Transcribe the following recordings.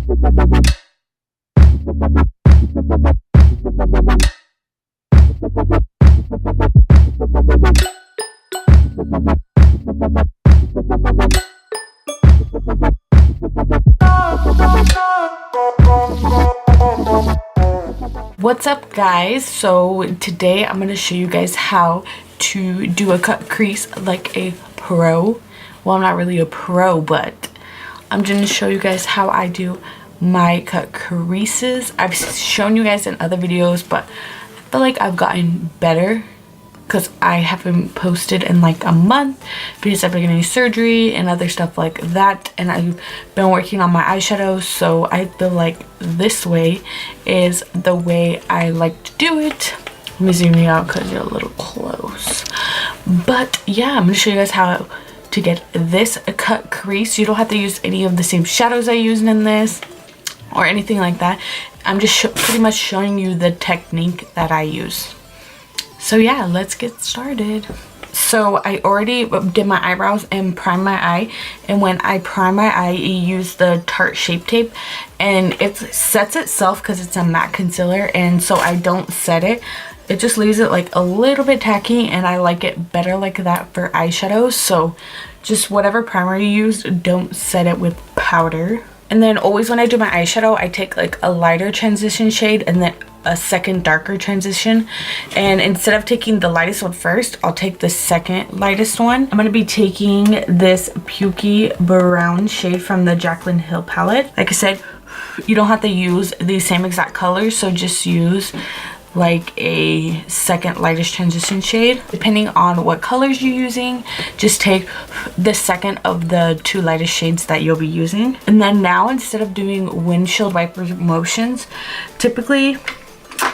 What's up guys? So today I'm going to show you guys how to do a cut crease like a pro. Well, I'm not really a pro, but I'm going to show you guys how I do my cut creases. I've shown you guys in other videos, but I feel like I've gotten better because I haven't posted in like a month because I've been getting surgery and other stuff like that, and I've been working on my eyeshadows, so I feel like this way is the way I like to do it. Let me zoom you out because you're a little close. But yeah, I'm going to show you guys how to get this cut crease. You don't have to use any of the same shadows I used in this or anything like that. I'm just pretty much showing you the technique that I use. So yeah, let's get started. So I already did my eyebrows and primed my eye, and when I prime my eye, you use the Tarte Shape Tape, and it sets itself because it's a matte concealer, and so I don't set it. It just leaves it like a little bit tacky, and I like it better like that for eyeshadows. So just whatever primer you use, don't set it with powder. And then always when I do my eyeshadow, I take like a lighter transition shade and then a second darker transition, and instead of taking the lightest one first, I'll take the second lightest one. I'm going to be taking this pukey brown shade from the Jaclyn Hill palette. Like I said, you don't have to use the same exact colors, so just use like a second lightest transition shade. Depending on what colors you're using, just take the second of the two lightest shades that you'll be using. And then now, instead of doing windshield wiper motions, typically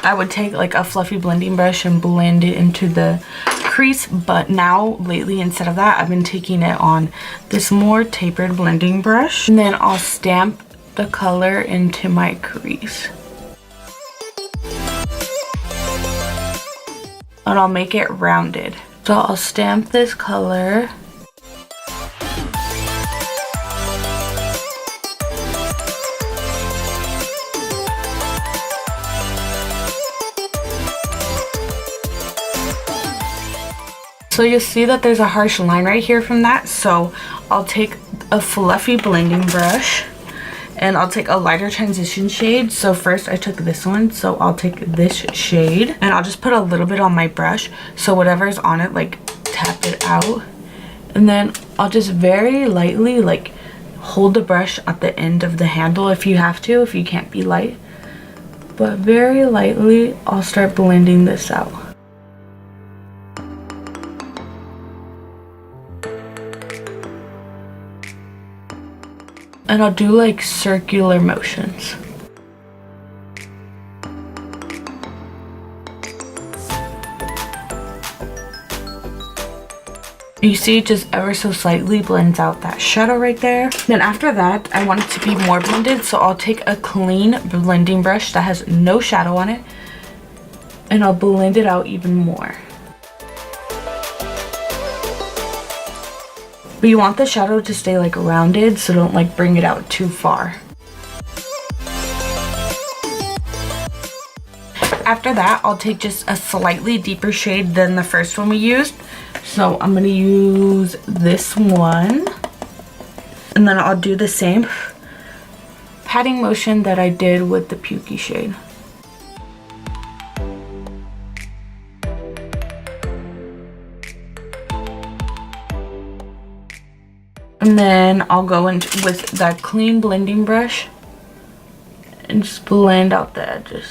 I would take like a fluffy blending brush and blend it into the crease, but now lately instead of that, I've been taking it on this more tapered blending brush, and then I'll stamp the color into my crease. And I'll make it rounded. So I'll stamp this color. So you'll see that there's a harsh line right here from that. So I'll take a fluffy blending brush and I'll take a lighter transition shade. So first I took this one, so I'll take this shade and I'll just put a little bit on my brush, so whatever's on it, like tap it out, and then I'll just very lightly like hold the brush at the end of the handle if you have to, if you can't be light, but very lightly I'll start blending this out. And I'll do like circular motions. You see, it just ever so slightly blends out that shadow right there. Then after that, I want it to be more blended, so I'll take a clean blending brush that has no shadow on it, and I'll blend it out even more. But you want the shadow to stay like rounded, so don't like bring it out too far. After that, I'll take just a slightly deeper shade than the first one we used. So I'm going to use this one. And then I'll do the same patting motion that I did with the pukey shade. And then I'll go in with that clean blending brush and just blend out the edges.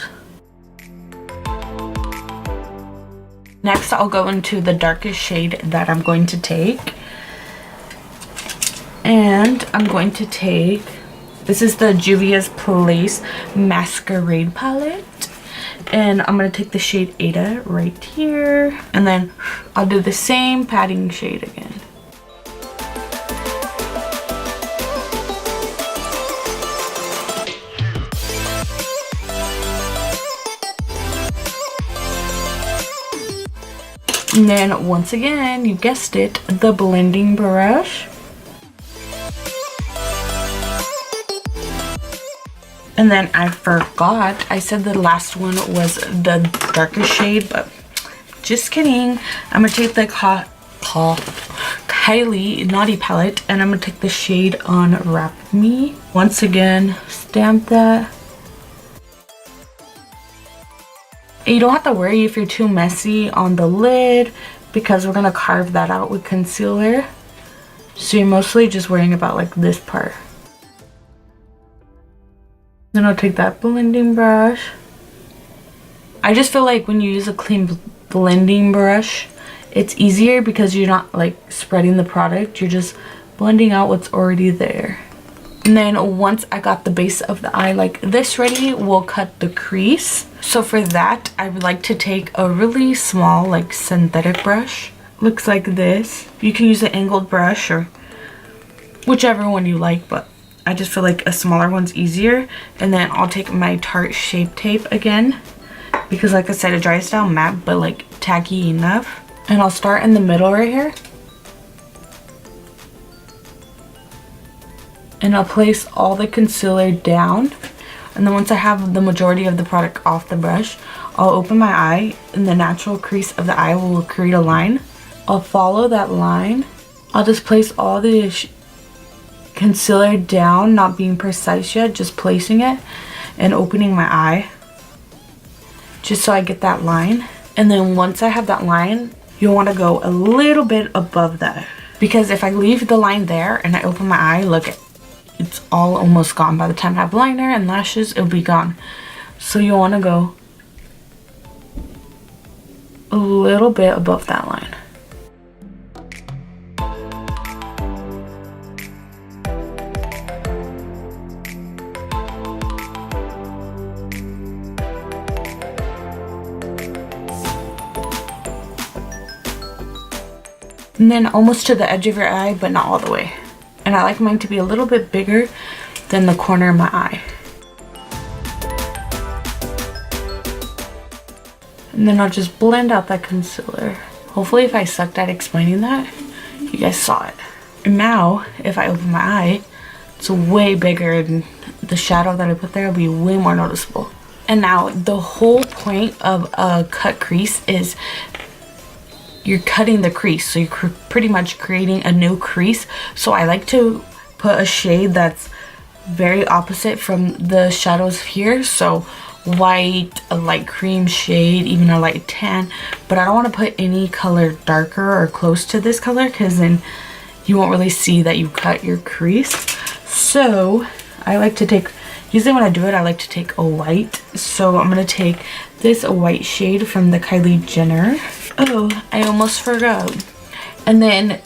Next, I'll go into the darkest shade that I'm going to take. And I'm going to take, this is the Juvia's Place Masquerade palette. And I'm going to take the shade Ada right here. And then I'll do the same patting shade again. And then once again, you guessed it, the blending brush. And then I forgot, I said the last one was the darker shade, but just kidding. I'm gonna take the Kylie Naughty palette, and I'm gonna take the shade Unwrap Me. Once again, stamp that. And you don't have to worry if you're too messy on the lid, because we're gonna carve that out with concealer. So you're mostly just worrying about like this part. Then I'll take that blending brush. I just feel like when you use a clean blending brush, it's easier because you're not like spreading the product, you're just blending out what's already there. And then once I got the base of the eye like this ready, we'll cut the crease. So for that, I would like to take a really small like synthetic brush. Looks like this. You can use an angled brush or whichever one you like, but I just feel like a smaller one's easier. And then I'll take my Tarte Shape Tape again, because like I said, it dries down matte but like tacky enough. And I'll start in the middle right here. And I'll place all the concealer down. And then once I have the majority of the product off the brush, I'll open my eye. In the natural crease of the eye will create a line. I'll follow that line. I'll just place all the concealer down, not being precise yet, just placing it and opening my eye, just so I get that line. And then once I have that line, you'll want to go a little bit above that, because if I leave the line there and I open my eye, look, it's all almost gone. By the time I have liner and lashes, it'll be gone. So you want to go a little bit above that line. And then almost to the edge of your eye, but not all the way. And I like mine to be a little bit bigger than the corner of my eye. And then I'll just blend out that concealer. Hopefully if I sucked at explaining that, you guys saw it. And now, if I open my eye, it's way bigger and the shadow that I put there will be way more noticeable. And now, the whole point of a cut crease is you're cutting the crease, so you're pretty much creating a new crease. So I like to put a shade that's very opposite from the shadows here. So white, a light cream shade, even a light tan. But I don't want to put any color darker or close to this color, because then you won't really see that you cut your crease. So I like to take, usually when I do it, I like to take a white. So I'm going to take this white shade from the Kylie Jenner. Oh, I almost forgot. And then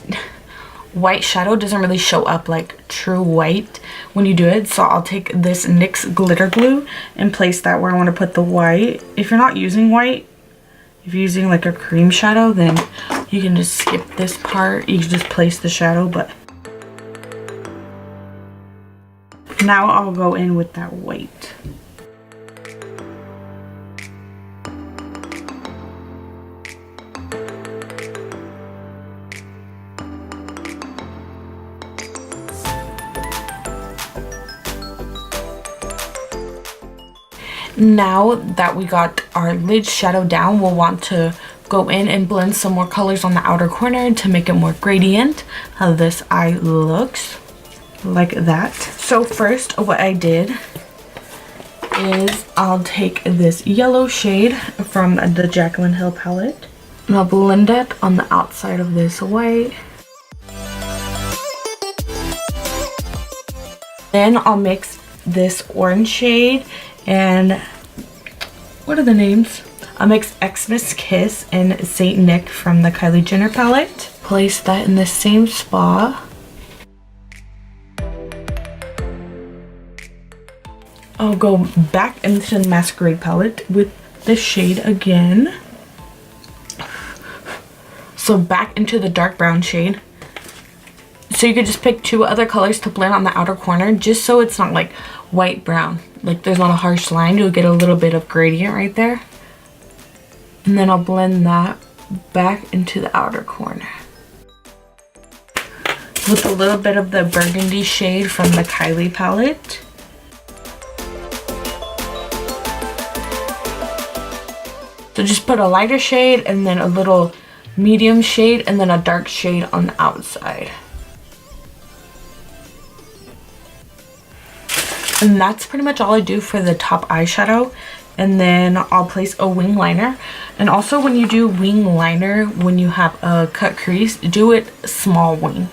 white shadow doesn't really show up like true white when you do it. So I'll take this NYX glitter glue and place that where I want to put the white. If you're not using white, if you're using like a cream shadow, then you can just skip this part. You can just place the shadow, but now I'll go in with that white. Now that we got our lid shadow down, we'll want to go in and blend some more colors on the outer corner to make it more gradient. How this eye looks like that. So first, what I did is I'll take this yellow shade from the Jaclyn Hill palette and I'll blend it on the outside of this white. Then I'll mix this orange shade and what are the names? I'll mix Xmas Kiss and Saint Nick from the Kylie Jenner palette. Place that in the same spot. I'll go back into the Masquerade palette with this shade again. So back into the dark brown shade. So you could just pick two other colors to blend on the outer corner, just so it's not like white brown. Like there's not a harsh line, you'll get a little bit of gradient right there. And then I'll blend that back into the outer corner with a little bit of the burgundy shade from the Kylie palette. So just put a lighter shade and then a little medium shade and then a dark shade on the outside. And that's pretty much all I do for the top eyeshadow. And then I'll place a wing liner. And also when you do wing liner, when you have a cut crease, do it small wing,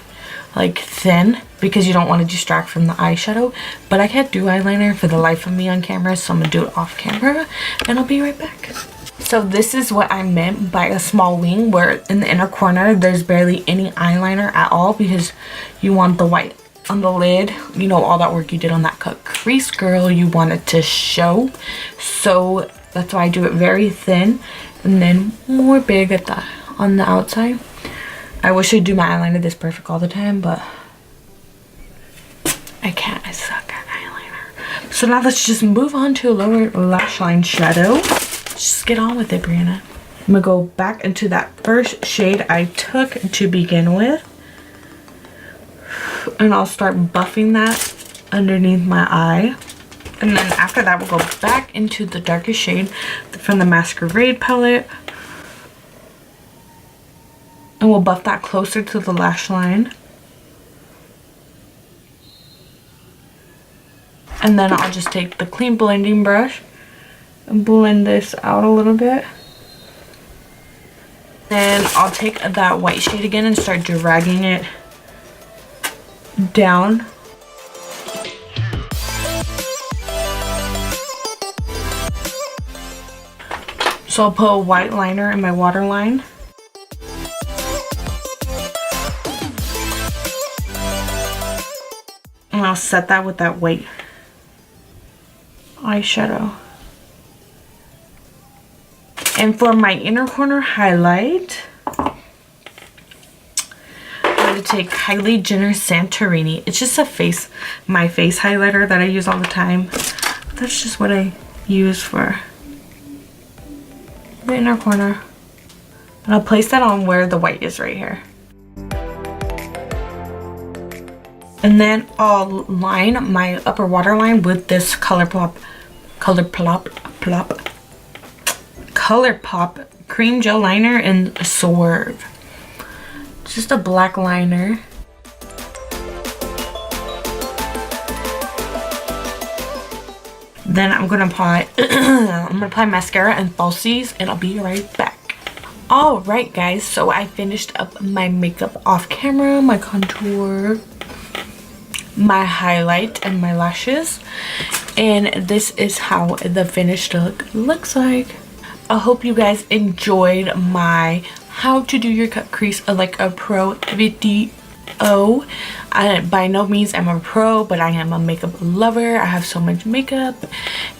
like thin, because you don't want to distract from the eyeshadow. But I can't do eyeliner for the life of me on camera, so I'm gonna do it off camera and I'll be right back. So this is what I meant by a small wing, where in the inner corner there's barely any eyeliner at all, because you want the white on the lid, you know, all that work you did on that cut crease, girl, you want it to show. So that's why I do it very thin and then more big at the on the outside. I wish I'd do my eyeliner this perfect all the time, but I can't. I suck at eyeliner. So now let's just move on to a lower lash line shadow. Just get on with it, Brianna. I'm gonna go back into that first shade I took to begin with. And I'll start buffing that underneath my eye. And then after that, we'll go back into the darkest shade from the Masquerade palette. And we'll buff that closer to the lash line. And then I'll just take the clean blending brush and blend this out a little bit. Then I'll take that white shade again and start dragging it down. So I'll put a white liner in my waterline. And I'll set that with that white eyeshadow. And for my inner corner highlight, to take Kylie Cosmetics Santorini. It's just my face highlighter that I use all the time. That's just what I use for the inner corner. And I'll place that on where the white is right here. And then I'll line my upper waterline with this ColourPop cream gel liner in Swerve. Just a black liner. Then I'm gonna apply mascara and falsies, and I'll be right back. Alright guys, so I finished up my makeup off camera, my contour, my highlight, and my lashes. And this is how the finished look looks like. I hope you guys enjoyed my how to do your cut crease like a pro video. By no means am a pro, but I am a makeup lover. I have so much makeup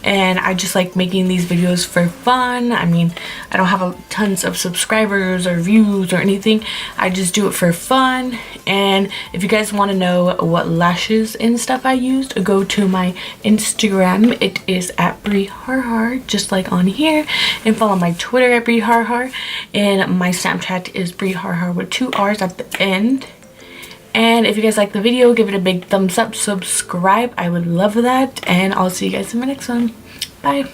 and I just like making these videos for fun. I mean, I don't have tons of subscribers or views or anything. I just do it for fun. And if you guys want to know what lashes and stuff I used, go to my Instagram. It is at BrieHarHar, just like on here, and follow my Twitter at BrieHarHar, and my Snapchat is BrieHarHar with 2 R's at the end. And if you guys like the video, give it a big thumbs up, subscribe, I would love that, and I'll see you guys in my next one. Bye.